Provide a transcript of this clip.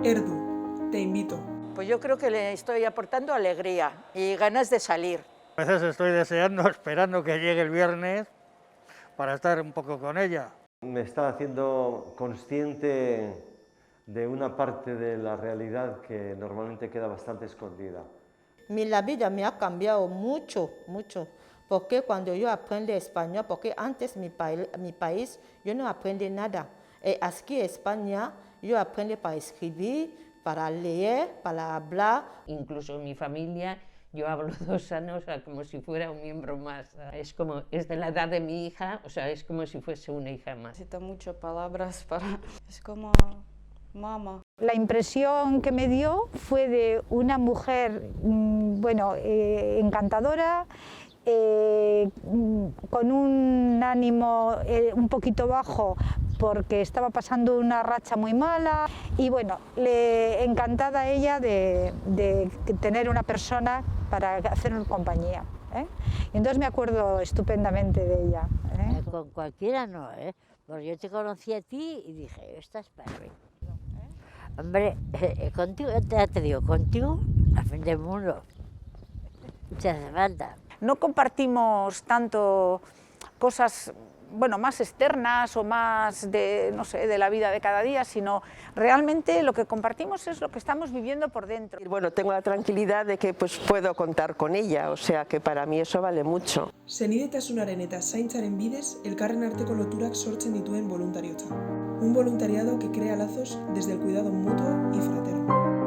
Erdu, te invito. Pues yo creo que le estoy aportando alegría y ganas de salir. A veces estoy deseando, esperando que llegue el viernes para estar un poco con ella. Me está haciendo consciente de una parte de la realidad que normalmente queda bastante escondida. La vida me ha cambiado mucho, mucho, porque cuando yo aprendí español, porque antes mi país yo no aprendí nada. Aquí en España yo aprendí para escribir, para leer, para hablar. Incluso en mi familia yo hablo 2 años, o sea, como si fuera un miembro más. Es de la edad de mi hija, o sea, es como si fuese una hija más. Necesito muchas palabras para... Es como mamá. La impresión que me dio fue de una mujer, encantadora, con un ánimo un poquito bajo porque estaba pasando una racha muy mala y bueno, encantada ella de tener una persona para hacer compañía. Y entonces me acuerdo estupendamente de ella. Con cualquiera no, porque yo te conocí a ti y dije, esta es Perry. Hombre, contigo, ya te digo, contigo, al fin del mundo, te hace falta. No compartimos tanto cosas, más externas o más de la vida de cada día, sino realmente lo que compartimos es lo que estamos viviendo por dentro. Bueno, tengo la tranquilidad de que puedo contar con ella, o sea que para mí eso vale mucho. Senidetasunaren eta zaintzaren bidez elkarren arteko loturak sortzen dituen voluntariotza. Un voluntariado que crea lazos desde el cuidado mutuo y fraterno.